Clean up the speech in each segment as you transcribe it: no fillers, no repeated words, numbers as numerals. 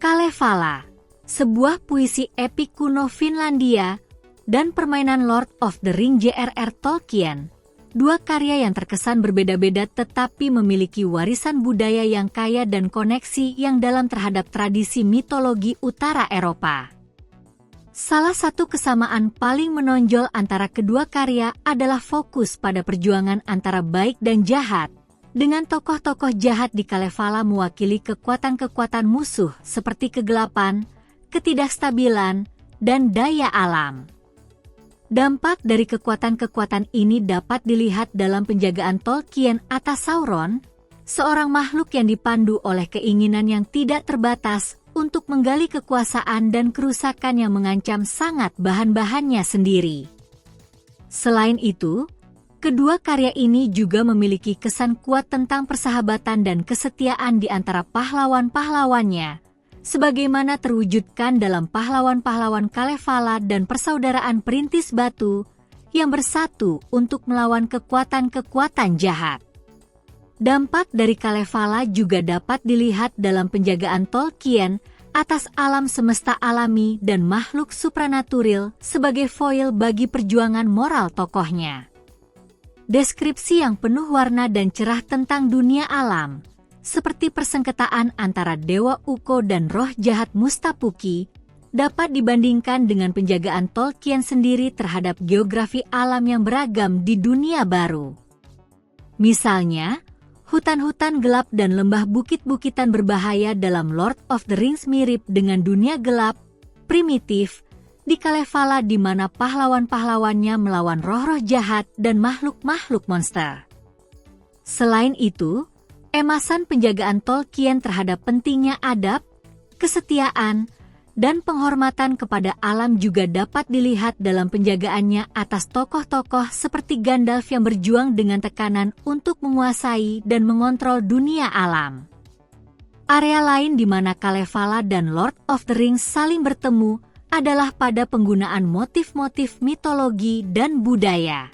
Kalevala, sebuah puisi epik kuno Finlandia, dan permainan Lord of the Rings J.R.R. Tolkien, dua karya yang terkesan berbeda-beda tetapi memiliki warisan budaya yang kaya dan koneksi yang dalam terhadap tradisi mitologi utara Eropa. Salah satu kesamaan paling menonjol antara kedua karya adalah fokus pada perjuangan antara baik dan jahat, dengan tokoh-tokoh jahat di Kalevala mewakili kekuatan-kekuatan musuh seperti kegelapan, ketidakstabilan, dan daya alam. Dampak dari kekuatan-kekuatan ini dapat dilihat dalam penjagaan Tolkien atas Sauron, seorang makhluk yang dipandu oleh keinginan yang tidak terbatas untuk menggali kekuasaan dan kerusakan yang mengancam sangat bahan-bahannya sendiri. Selain itu, kedua karya ini juga memiliki kesan kuat tentang persahabatan dan kesetiaan di antara pahlawan-pahlawannya, sebagaimana terwujudkan dalam pahlawan-pahlawan Kalevala dan persaudaraan perintis batu yang bersatu untuk melawan kekuatan-kekuatan jahat. Dampak dari Kalevala juga dapat dilihat dalam penjagaan Tolkien atas alam semesta alami dan makhluk supranatural sebagai foil bagi perjuangan moral tokohnya. Deskripsi yang penuh warna dan cerah tentang dunia alam, seperti persengketaan antara Dewa Ukko dan roh jahat Mustapuki, dapat dibandingkan dengan penjagaan Tolkien sendiri terhadap geografi alam yang beragam di dunia baru. Misalnya, hutan-hutan gelap dan lembah bukit-bukitan berbahaya dalam Lord of the Rings mirip dengan dunia gelap, primitif, di Kalevala di mana pahlawan-pahlawannya melawan roh-roh jahat dan makhluk-makhluk monster. Selain itu, emasan penjagaan Tolkien terhadap pentingnya adab, kesetiaan, dan penghormatan kepada alam juga dapat dilihat dalam penjagaannya atas tokoh-tokoh seperti Gandalf yang berjuang dengan tekanan untuk menguasai dan mengontrol dunia alam. Area lain di mana Kalevala dan Lord of the Rings saling bertemu adalah pada penggunaan motif-motif mitologi dan budaya.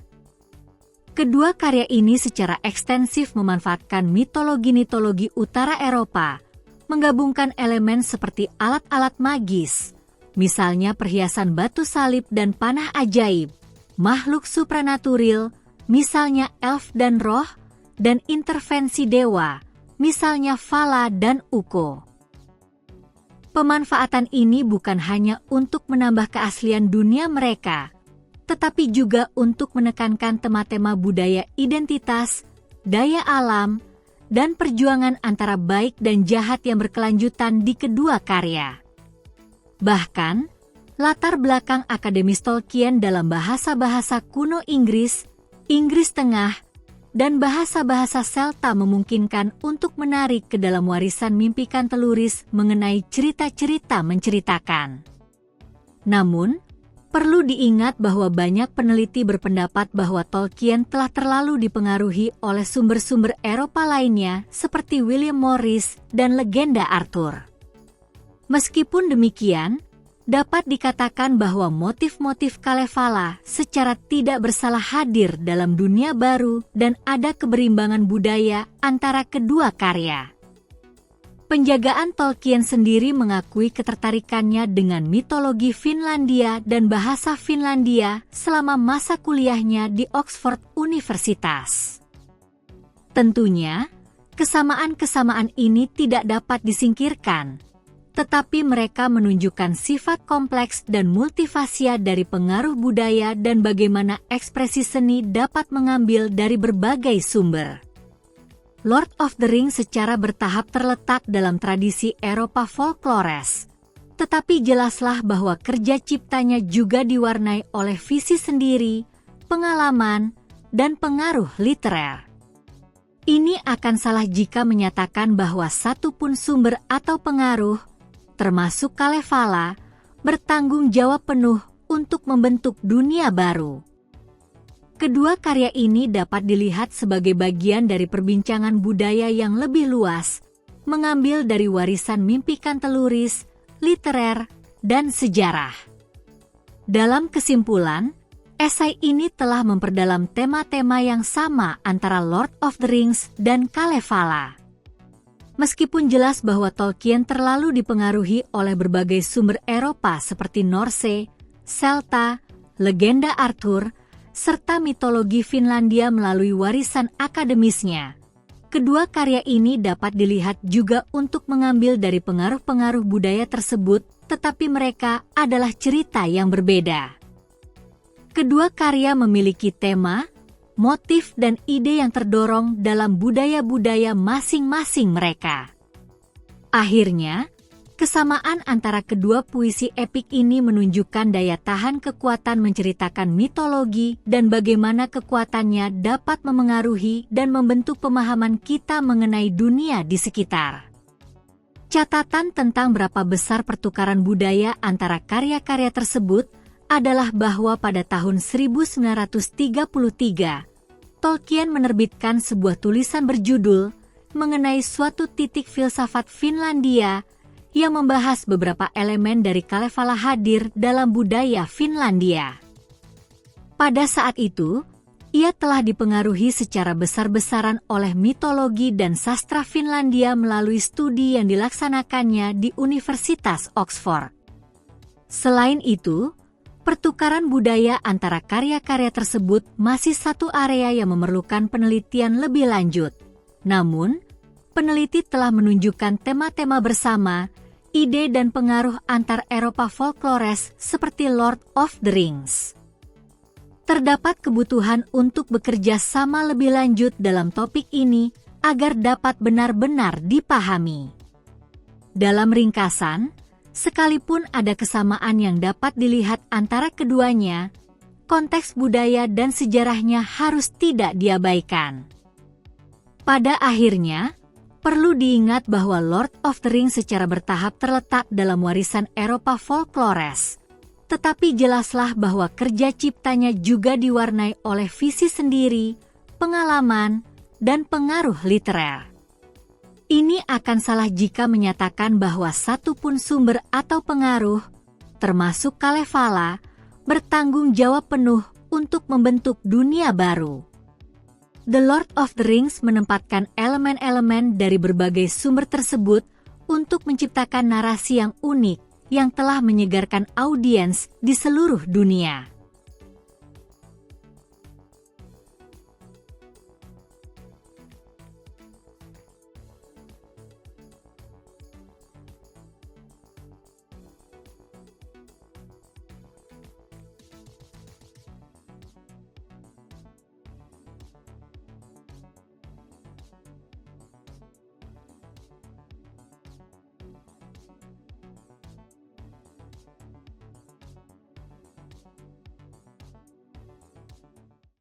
Kedua karya ini secara ekstensif memanfaatkan mitologi-mitologi utara Eropa, menggabungkan elemen seperti alat-alat magis, misalnya perhiasan batu salib dan panah ajaib, makhluk supranatural, misalnya elf dan roh, dan intervensi dewa, misalnya Vala dan Ukko. Pemanfaatan ini bukan hanya untuk menambah keaslian dunia mereka, tetapi juga untuk menekankan tema-tema budaya identitas, daya alam, dan perjuangan antara baik dan jahat yang berkelanjutan di kedua karya. Bahkan, latar belakang akademis Tolkien dalam bahasa-bahasa kuno Inggris, Inggris Tengah, dan bahasa-bahasa Celta memungkinkan untuk menarik ke dalam warisan mimpikan teluris mengenai cerita-cerita menceritakan. Namun, perlu diingat bahwa banyak peneliti berpendapat bahwa Tolkien telah terlalu dipengaruhi oleh sumber-sumber Eropa lainnya seperti William Morris dan legenda Arthur. Meskipun demikian, dapat dikatakan bahwa motif-motif Kalevala secara tidak bersalah hadir dalam dunia baru dan ada keberimbangan budaya antara kedua karya. Penjagaan Tolkien sendiri mengakui ketertarikannya dengan mitologi Finlandia dan bahasa Finlandia selama masa kuliahnya di Oxford Universitas. Tentunya, kesamaan-kesamaan ini tidak dapat disingkirkan, tetapi mereka menunjukkan sifat kompleks dan multifasia dari pengaruh budaya dan bagaimana ekspresi seni dapat mengambil dari berbagai sumber. Lord of the Rings secara bertahap terletak dalam tradisi Eropa folklores, tetapi jelaslah bahwa kerja ciptanya juga diwarnai oleh visi sendiri, pengalaman, dan pengaruh literer. Ini akan salah jika menyatakan bahwa satu pun sumber atau pengaruh, termasuk Kalevala, bertanggung jawab penuh untuk membentuk dunia baru. Kedua karya ini dapat dilihat sebagai bagian dari perbincangan budaya yang lebih luas, mengambil dari warisan mimpikan teluris, literer, dan sejarah. Dalam kesimpulan, esai ini telah memperdalam tema-tema yang sama antara Lord of the Rings dan Kalevala. Meskipun jelas bahwa Tolkien terlalu dipengaruhi oleh berbagai sumber Eropa seperti Norse, Celta, legenda Arthur, serta mitologi Finlandia melalui warisan akademisnya, kedua karya ini dapat dilihat juga untuk mengambil dari pengaruh-pengaruh budaya tersebut, tetapi mereka adalah cerita yang berbeda. Kedua karya memiliki tema, motif dan ide yang terdorong dalam budaya-budaya masing-masing mereka. Akhirnya, kesamaan antara kedua puisi epik ini menunjukkan daya tahan kekuatan menceritakan mitologi dan bagaimana kekuatannya dapat memengaruhi dan membentuk pemahaman kita mengenai dunia di sekitar. Catatan tentang berapa besar pertukaran budaya antara karya-karya tersebut adalah bahwa pada tahun 1933, Tolkien menerbitkan sebuah tulisan berjudul mengenai suatu titik filsafat Finlandia yang membahas beberapa elemen dari Kalevala hadir dalam budaya Finlandia. Pada saat itu, ia telah dipengaruhi secara besar-besaran oleh mitologi dan sastra Finlandia melalui studi yang dilaksanakannya di Universitas Oxford. Selain itu, pertukaran budaya antara karya-karya tersebut masih satu area yang memerlukan penelitian lebih lanjut. Namun, peneliti telah menunjukkan tema-tema bersama, ide dan pengaruh antar Eropa folklores seperti Lord of the Rings. Terdapat kebutuhan untuk bekerja sama lebih lanjut dalam topik ini agar dapat benar-benar dipahami. Dalam ringkasan, sekalipun ada kesamaan yang dapat dilihat antara keduanya, konteks budaya dan sejarahnya harus tidak diabaikan. Pada akhirnya, perlu diingat bahwa Lord of the Rings secara bertahap terletak dalam warisan Eropa folklores. Tetapi jelaslah bahwa kerja ciptanya juga diwarnai oleh visi sendiri, pengalaman, dan pengaruh literer. Ini akan salah jika menyatakan bahwa satu pun sumber atau pengaruh, termasuk Kalevala, bertanggung jawab penuh untuk membentuk dunia baru. The Lord of the Rings menempatkan elemen-elemen dari berbagai sumber tersebut untuk menciptakan narasi yang unik yang telah menyegarkan audiens di seluruh dunia.